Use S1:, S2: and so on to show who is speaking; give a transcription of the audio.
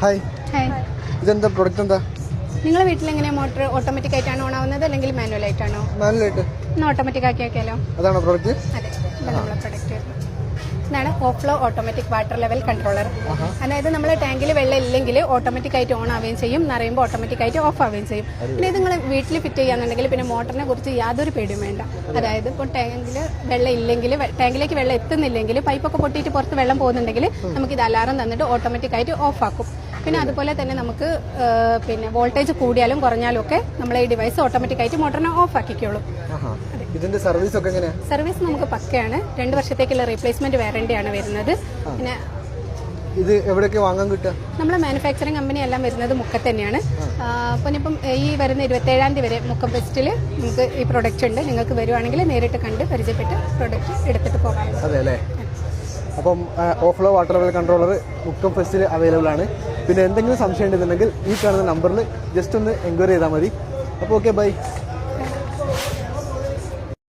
S1: Hi. ഇതെന്താ product എന്താ?
S2: നിങ്ങളുടെ വീട്ടിൽ എങ്ങനെയാ മോട്ടർ ഓട്ടോമാറ്റിക് ആയിട്ടാണ് ഓൺ ആവുന്നത് അല്ലെങ്കിൽ മാനുവൽ ആയിട്ടാണോ?
S1: മാനുവലായിട്ട്.
S2: ഒന്ന് ഓട്ടോമാറ്റിക് ആക്കി ആക്കിയാലോ?
S1: അതാണോ പ്രൊഡക്റ്റ്?
S2: അതെ, നമ്മളെ പ്രൊഡക്റ്റ് ഇതാണ് ഓഫ്ലോ ഓട്ടോമാറ്റിക് വാട്ടർ ലെവൽ കൺട്രോളർ. അതായത് നമ്മൾ ടാങ്കിൽ വെള്ളം ഇല്ലെങ്കിൽ ഓട്ടോമാറ്റിക് ആയിട്ട് ഓൺ ആവുകയും ചെയ്യും, നിറയുമ്പോൾ ഓട്ടോമാറ്റിക് ആയിട്ട് ഓഫ് ആവുകയും ചെയ്യും. പിന്നെ ഇത് നിങ്ങൾ വീട്ടിൽ ഫിറ്റ് ചെയ്യാന്നുണ്ടെങ്കിൽ പിന്നെ മോട്ടറിനെ കുറിച്ച് യാതൊരു പേടിയും വേണ്ട. അതായത് ഇപ്പോൾ ടാങ്കിൽ വെള്ളം ഇല്ലെങ്കിൽ, ടാങ്കിലേക്ക് വെള്ളം എത്തുന്നില്ലെങ്കിൽ, പൈപ്പൊക്കെ പൊട്ടിയിട്ട് പുറത്ത് വെള്ളം പോകുന്നുണ്ടെങ്കിൽ നമുക്കിത് അലാറം തന്നിട്ട് ഓട്ടോമാറ്റിക് ആയിട്ട് ഓഫ് ആക്കും. പിന്നെ അതുപോലെ തന്നെ നമുക്ക് പിന്നെ വോൾട്ടേജ് കൂടിയാലും കുറഞ്ഞാലും ഒക്കെ നമ്മളെ ഈ ഡിവൈസ് ഓട്ടോമാറ്റിക് ആയിട്ട് മോട്ടറിനെ ഓഫ് ആക്കിക്കോളും.
S1: ഇതിന്റെ സർവീസ് ഒക്കെ എങ്ങനെയാ?
S2: സർവീസ് നമുക്ക് പക്കയാണ്. 2 വർഷത്തേക്കുള്ള റീപ്ലേസ്മെന്റ് വാറണ്ടിയാണ് വരുന്നത്. പിന്നെ
S1: ഇത് എവിടെയൊക്കെ വാങ്ങാൻ കിട്ടുക?
S2: നമ്മളെ മാനുഫാക്ചറിങ് കമ്പനി എല്ലാം വരുന്നത് മുക്കം തന്നെയാണ്. അപ്പം ഇപ്പം ഈ വരുന്ന 27-ാം തീയതി വരെ മുക്കം ഫെസ്റ്റിൽ നമുക്ക് ഈ പ്രൊഡക്റ്റ് ഉണ്ട്. നിങ്ങൾക്ക് വരുവാണെങ്കിൽ നേരിട്ട് കണ്ട് പരിചയപ്പെട്ട് പ്രൊഡക്റ്റ് എടുത്തിട്ട് പോകാം.
S1: അതെ അല്ലേ? അപ്പം ഓഫ്ലോ വാട്ടർ ലെവൽ കൺട്രോളർ മുക്കം ഫെസ്റ്റിൽ അവൈലബിൾ ആണ്. പിന്നെ എന്തെങ്കിലും സംശയം ഉണ്ടെന്നുണ്ടെങ്കിൽ ഈ കാണുന്ന നമ്പറിൽ ജസ്റ്റ് ഒന്ന് എൻക്വയറി ചെയ്താൽ മതി. അപ്പോൾ ഓക്കെ, ബൈ.